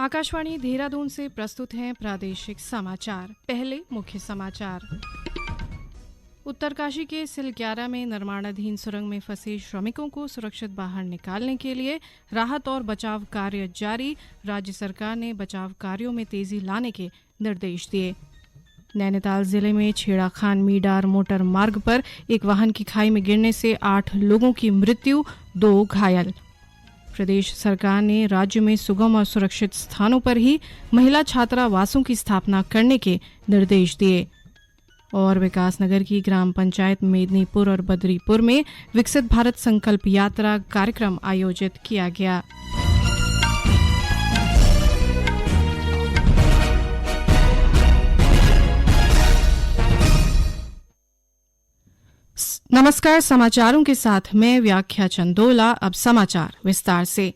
आकाशवाणी देहरादून से प्रस्तुत हैं प्रादेशिक समाचार। पहले मुख्य समाचार। उत्तरकाशी के सिलक्यारा में निर्माणाधीन सुरंग में फंसे श्रमिकों को सुरक्षित बाहर निकालने के लिए राहत और बचाव कार्य जारी। राज्य सरकार ने बचाव कार्यों में तेजी लाने के निर्देश दिए। नैनीताल जिले में छेड़ाखान मीडार मोटर मार्ग पर एक वाहन की खाई में गिरने से 8 लोगों की मृत्यु, 2 घायल। प्रदेश सरकार ने राज्य में सुगम और सुरक्षित स्थानों पर ही महिला छात्रावासों की स्थापना करने के निर्देश दिए। और विकासनगर की ग्राम पंचायत मेदिनीपुर और बदरीपुर में विकसित भारत संकल्प यात्रा कार्यक्रम आयोजित किया गया। नमस्कार, समाचारों के साथ मैं व्याख्या चंदोला। अब समाचार विस्तार से।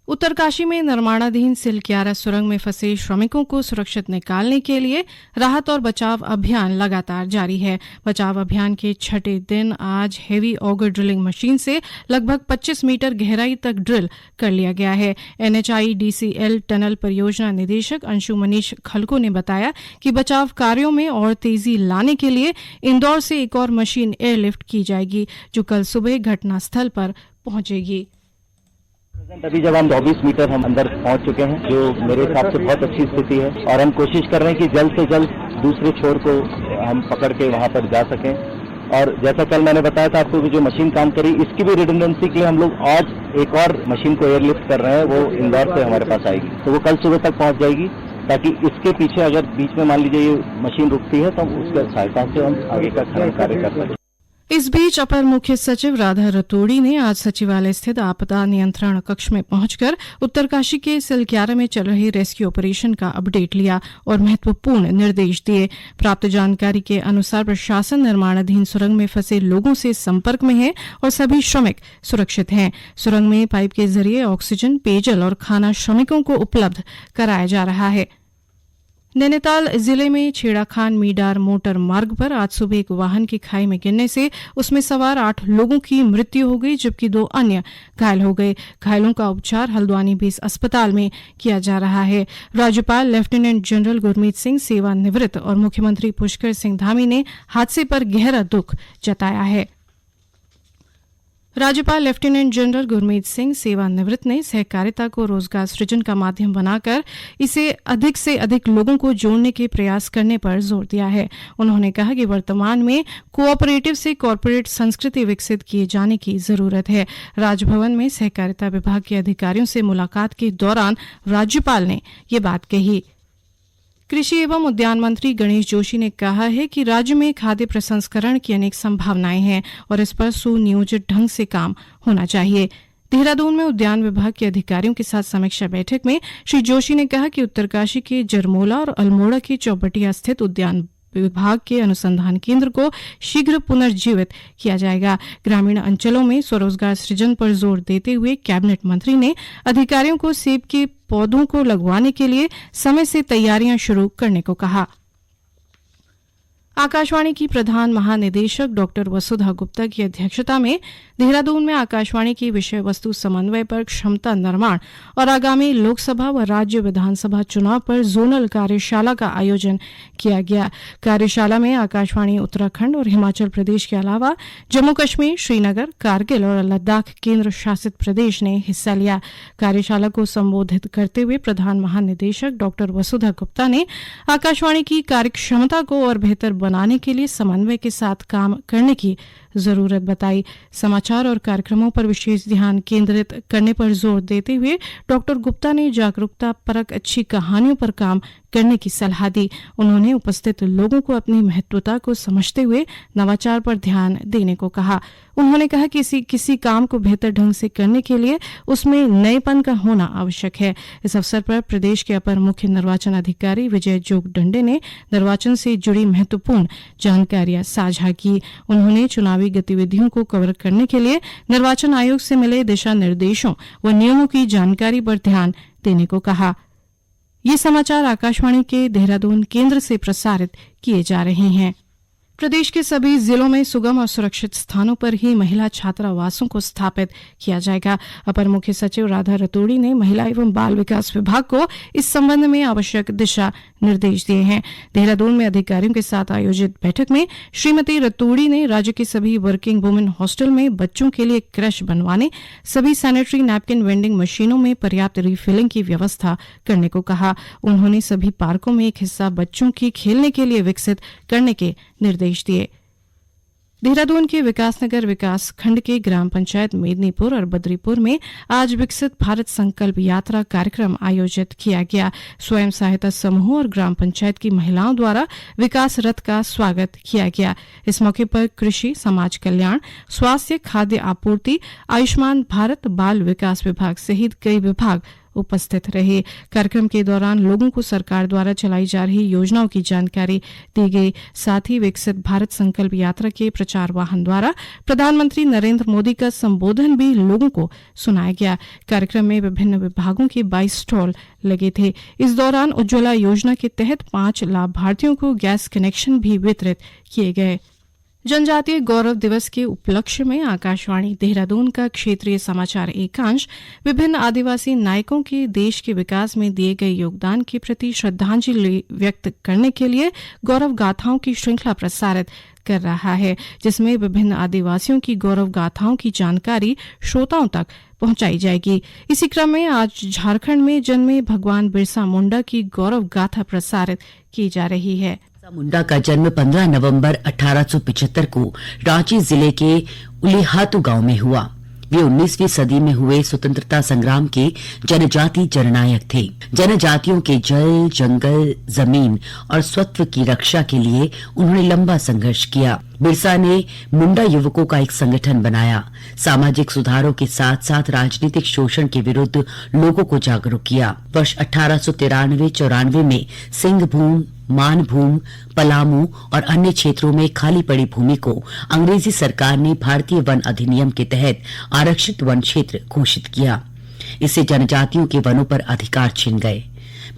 उत्तरकाशी में निर्माणाधीन सिलक्यारा सुरंग में फंसे श्रमिकों को सुरक्षित निकालने के लिए राहत और बचाव अभियान लगातार जारी है। बचाव अभियान के छठे दिन आज हेवी ऑगर ड्रिलिंग मशीन से लगभग 25 मीटर गहराई तक ड्रिल कर लिया गया है। NHIDCL टनल परियोजना निदेशक अंशु मनीष खलको ने बताया कि बचाव कार्यों में और तेजी लाने के लिए इंदौर से एक और मशीन एयरलिफ्ट की जाएगी, जो कल सुबह घटनास्थल पर पहुंचेगी। अभी जब हम 24 मीटर हम अंदर पहुंच चुके हैं, जो मेरे हिसाब से बहुत अच्छी स्थिति है, और हम कोशिश कर रहे हैं कि जल्द से जल्द दूसरे छोर को हम पकड़ के वहां पर जा सकें। और जैसा कल मैंने बताया था आपको कि जो मशीन काम करी, इसकी भी रिडंडेंसी के लिए हम लोग आज एक और मशीन को एयरलिफ्ट कर रहे हैं। वो इंदौर से हमारे पास आएगी, तो वो कल सुबह तक पहुंच जाएगी, ताकि इसके पीछे अगर बीच में मान लीजिए ये मशीन रुकती है तो उसके सहायता से हम आगे का खनन कार्य कर सकें। इस बीच अपर मुख्य सचिव राधा रतोड़ी ने आज सचिवालय स्थित आपदा नियंत्रण कक्ष में पहुंचकर उत्तरकाशी के सिलक्यारा में चल रहे रेस्क्यू ऑपरेशन का अपडेट लिया और महत्वपूर्ण निर्देश दिए। प्राप्त जानकारी के अनुसार प्रशासन निर्माणाधीन सुरंग में फंसे लोगों से संपर्क में है और सभी श्रमिक सुरक्षित हैं। सुरंग में पाइप के जरिए ऑक्सीजन, पेयजल और खाना श्रमिकों को उपलब्ध कराया जा रहा है। नैनीताल जिले में छेड़ाखान मीडार मोटर मार्ग पर आज सुबह एक वाहन की खाई में गिरने से उसमें सवार 8 लोगों की मृत्यु हो गई, जबकि 2 अन्य घायल हो गए। घायलों का उपचार हल्द्वानी बेस अस्पताल में किया जा रहा है। राज्यपाल लेफ्टिनेंट जनरल गुरमीत सिंह सेवानिवृत्त और मुख्यमंत्री पुष्कर सिंह धामी ने हादसे पर गहरा दुख जताया है। राज्यपाल लेफ्टिनेंट जनरल गुरमीत सिंह सेवानिवृत्त ने सहकारिता को रोजगार सृजन का माध्यम बनाकर इसे अधिक से अधिक लोगों को जोड़ने के प्रयास करने पर जोर दिया है। उन्होंने कहा कि वर्तमान में कोऑपरेटिव से कॉरपोरेट संस्कृति विकसित किए जाने की जरूरत है। राजभवन में सहकारिता विभाग के अधिकारियों से मुलाकात के दौरान राज्यपाल ने ये बात कही। कृषि एवं उद्यान मंत्री गणेश जोशी ने कहा है कि राज्य में खाद्य प्रसंस्करण की अनेक संभावनाएं हैं और इस पर सुनियोजित ढंग से काम होना चाहिए। देहरादून में उद्यान विभाग के अधिकारियों के साथ समीक्षा बैठक में श्री जोशी ने कहा कि उत्तरकाशी के जरमोला और अल्मोड़ा के चौबटिया स्थित उद्यान विभाग के अनुसंधान केंद्र को शीघ्र पुनर्जीवित किया जाएगा। ग्रामीण अंचलों में स्वरोजगार सृजन पर जोर देते हुए कैबिनेट मंत्री ने अधिकारियों को सेब के पौधों को लगवाने के लिए समय से तैयारियां शुरू करने को कहा। आकाशवाणी की प्रधान महानिदेशक डॉक्टर वसुधा गुप्ता की अध्यक्षता में देहरादून में आकाशवाणी की विषय वस्तु समन्वय पर क्षमता निर्माण और आगामी लोकसभा व राज्य विधानसभा चुनाव पर जोनल कार्यशाला का आयोजन किया गया। कार्यशाला में आकाशवाणी उत्तराखंड और हिमाचल प्रदेश के अलावा जम्मू कश्मीर, श्रीनगर, कारगिल और लद्दाख केंद्र शासित प्रदेश ने हिस्सा लिया। कार्यशाला को संबोधित करते हुए प्रधान महानिदेशक डॉक्टर वसुधा गुप्ता ने आकाशवाणी की कार्यक्षमता को और बेहतर बनाने के लिए समन्वय के साथ काम करने की जरूरत बताई। समाचार और कार्यक्रमों पर विशेष ध्यान केंद्रित करने पर जोर देते हुए डॉक्टर गुप्ता ने जागरूकता परक अच्छी कहानियों पर काम करने की सलाह दी। उन्होंने उपस्थित लोगों को अपनी महत्वता को समझते हुए नवाचार पर ध्यान देने को कहा। उन्होंने कहा कि किसी काम को बेहतर ढंग से करने के लिए उसमें नएपन का होना आवश्यक है। इस अवसर पर प्रदेश के अपर मुख्य निर्वाचन अधिकारी विजय जोगदंडे ने निर्वाचन से जुड़ी महत्वपूर्ण जानकारियां साझा की। उन्होंने चुनावी गतिविधियों को कवर करने के लिए निर्वाचन आयोग से मिले दिशा निर्देशों व नियमों की जानकारी पर ध्यान देने को कहा। ये समाचार आकाशवाणी के देहरादून केंद्र से प्रसारित किए जा रहे हैं। प्रदेश के सभी जिलों में सुगम और सुरक्षित स्थानों पर ही महिला छात्रावासों को स्थापित किया जाएगा। अपर मुख्य सचिव राधा रतूड़ी ने महिला एवं बाल विकास विभाग को इस संबंध में आवश्यक दिशा निर्देश दिए हैं। देहरादून में अधिकारियों के साथ आयोजित बैठक में श्रीमती रतूड़ी ने राज्य के सभी वर्किंग वुमेन हॉस्टल में बच्चों के लिए क्रश बनवाने, सभी सैनिटरी नैपकिन वेंडिंग मशीनों में पर्याप्त रिफिलिंग की व्यवस्था करने को कहा। उन्होंने सभी पार्कों में एक हिस्सा बच्चों की खेलने के लिए विकसित करने के निर्देश दिए। देहरादून के विकासनगर विकास खंड के ग्राम पंचायत मेदिनीपुर और बद्रीपुर में आज विकसित भारत संकल्प यात्रा कार्यक्रम आयोजित किया गया। स्वयं सहायता समूह और ग्राम पंचायत की महिलाओं द्वारा विकास रथ का स्वागत किया गया। इस मौके पर कृषि, समाज कल्याण, स्वास्थ्य, खाद्य आपूर्ति, आयुष्मान भारत, बाल विकास विभाग सहित कई विभाग उपस्थित रहे। कार्यक्रम के दौरान लोगों को सरकार द्वारा चलाई जा रही योजनाओं की जानकारी दी गई। साथ ही विकसित भारत संकल्प यात्रा के प्रचार वाहन द्वारा प्रधानमंत्री नरेंद्र मोदी का संबोधन भी लोगों को सुनाया गया। कार्यक्रम में विभिन्न विभागों के 22 स्टॉल लगे थे। इस दौरान उज्ज्वला योजना के तहत 5 लाभार्थियों को गैस कनेक्शन भी वितरित किए गए। जनजातीय गौरव दिवस के उपलक्ष्य में आकाशवाणी देहरादून का क्षेत्रीय समाचार एकांश विभिन्न आदिवासी नायकों के देश के विकास में दिए गए योगदान के प्रति श्रद्धांजलि व्यक्त करने के लिए गौरव गाथाओं की श्रृंखला प्रसारित कर रहा है, जिसमें विभिन्न आदिवासियों की गौरव गाथाओं की जानकारी श्रोताओं तक पहुंचाई जाएगी। इसी क्रम में आज झारखंड में जन्मे भगवान बिरसा मुंडा की गौरव गाथा प्रसारित की जा रही है। मुंडा का जन्म 15 नवंबर 1875 को रांची जिले के उलीहातू गांव में हुआ। वे 19वीं सदी में हुए स्वतंत्रता संग्राम के जनजाति जननायक थे। जनजातियों के जल, जंगल, जमीन और स्वत्व की रक्षा के लिए उन्होंने लंबा संघर्ष किया। बिरसा ने मुंडा युवकों का एक संगठन बनाया, सामाजिक सुधारों के साथ साथ राजनीतिक शोषण के विरुद्ध लोगों को जागरूक किया। वर्ष 1893-94 में सिंहभूम, मानभूम, पलामू और अन्य क्षेत्रों में खाली पड़ी भूमि को अंग्रेजी सरकार ने भारतीय वन अधिनियम के तहत आरक्षित वन क्षेत्र घोषित किया। इससे जनजातियों के वनों पर अधिकार छिन गए।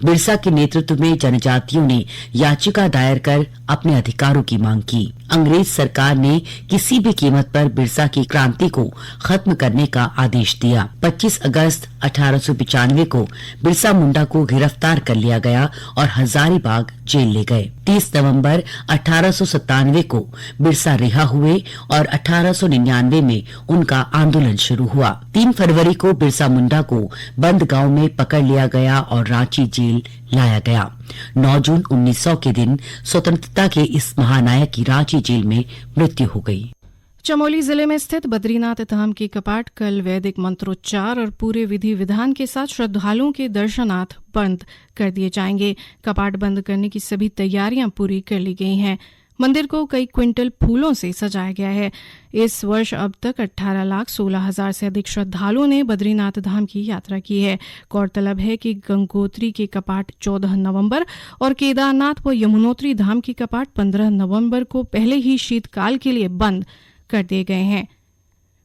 बिरसा के नेतृत्व में जनजातियों ने याचिका दायर कर अपने अधिकारों की मांग की। अंग्रेज सरकार ने किसी भी कीमत पर बिरसा की क्रांति को खत्म करने का आदेश दिया। 25 अगस्त 1895 को बिरसा मुंडा को गिरफ्तार कर लिया गया और हजारीबाग जेल ले गए। 30 नवंबर 1897 को बिरसा रिहा हुए और 1899 में उनका आंदोलन शुरू हुआ। 3 फरवरी को बिरसा मुंडा को बंद गांव में पकड़ लिया गया और रांची जेल लाया गया। 9 जून 1900 के दिन स्वतंत्रता के इस महानायक की रांची जेल में मृत्यु हो गई। चमोली जिले में स्थित बद्रीनाथ धाम के कपाट कल वैदिक मंत्रोच्चार और पूरे विधि विधान के साथ श्रद्धालुओं के दर्शनार्थ बंद कर दिए जाएंगे। कपाट बंद करने की सभी तैयारियां पूरी कर ली गई हैं। मंदिर को कई क्विंटल फूलों से सजाया गया है। इस वर्ष अब तक 18,16,000 से अधिक श्रद्धालुओं ने बद्रीनाथ धाम की यात्रा की है। गौरतलब है कि गंगोत्री के कपाट 14 नवंबर और केदारनाथ व यमुनोत्री धाम के कपाट 15 नवंबर को पहले ही शीतकाल के लिए बंद कर दिए गए हैं।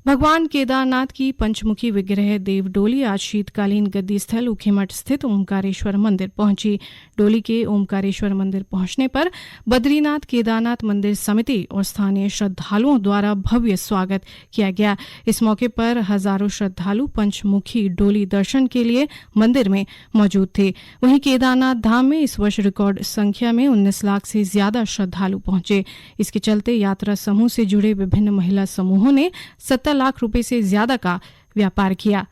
भगवान केदारनाथ की पंचमुखी विग्रह देवडोली आज शीतकालीन गद्दी स्थल ऊखीमठ स्थित ओमकारेश्वर मंदिर पहुंची। डोली के ओमकारेश्वर मंदिर पहुंचने पर बद्रीनाथ केदारनाथ मंदिर समिति और स्थानीय श्रद्धालुओं द्वारा भव्य स्वागत किया गया। इस मौके पर हजारों श्रद्धालु पंचमुखी डोली दर्शन के लिए मंदिर में मौजूद थे। वहीं केदारनाथ धाम में इस वर्ष रिकॉर्ड संख्या में 19 लाख से ज्यादा श्रद्धालु पहुंचे। इसके चलते यात्रा समूह से जुड़े विभिन्न महिला समूहों ने 70 लाख रुपए से ज्यादा का व्यापार किया।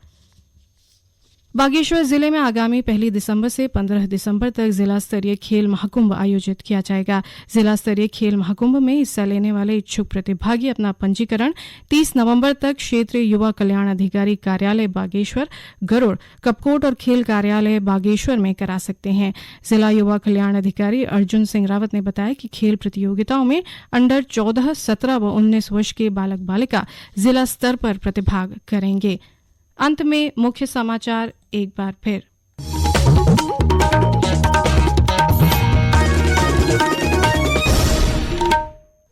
बागेश्वर जिले में आगामी 1 दिसंबर से 15 दिसंबर तक जिला स्तरीय खेल महाकुंभ आयोजित किया जाएगा। जिला स्तरीय खेल महाकुंभ में हिस्सा लेने वाले इच्छुक प्रतिभागी अपना पंजीकरण 30 नवंबर तक क्षेत्रीय युवा कल्याण अधिकारी कार्यालय बागेश्वर, गरुड़, कपकोट और खेल कार्यालय बागेश्वर में करा सकते हैं। जिला युवा कल्याण अधिकारी अर्जुन सिंह रावत ने बताया कि खेल प्रतियोगिताओं में अंडर 14, 17 व 19 वर्ष के बालक बालिका जिला स्तर पर प्रतिभाग करेंगे। अंत में मुख्य समाचार एक बार फिर।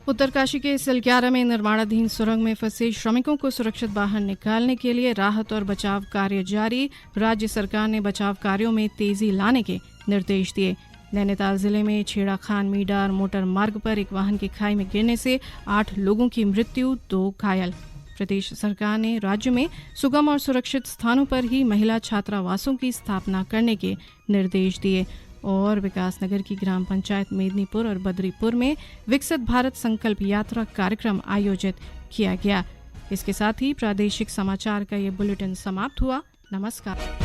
उत्तरकाशी के सिलक्यारा में निर्माणाधीन सुरंग में फंसे श्रमिकों को सुरक्षित बाहर निकालने के लिए राहत और बचाव कार्य जारी। राज्य सरकार ने बचाव कार्यों में तेजी लाने के निर्देश दिए। नैनीताल जिले में छेड़ाखान मीडार मोटर मार्ग पर एक वाहन की खाई में गिरने से 8 लोगों की मृत्यु, 2 घायल। प्रदेश सरकार ने राज्य में सुगम और सुरक्षित स्थानों पर ही महिला छात्रावासों की स्थापना करने के निर्देश दिए। और विकासनगर की ग्राम पंचायत मेदिनीपुर और बद्रीपुर में विकसित भारत संकल्प यात्रा कार्यक्रम आयोजित किया गया। इसके साथ ही प्रादेशिक समाचार का ये बुलेटिन समाप्त हुआ। नमस्कार।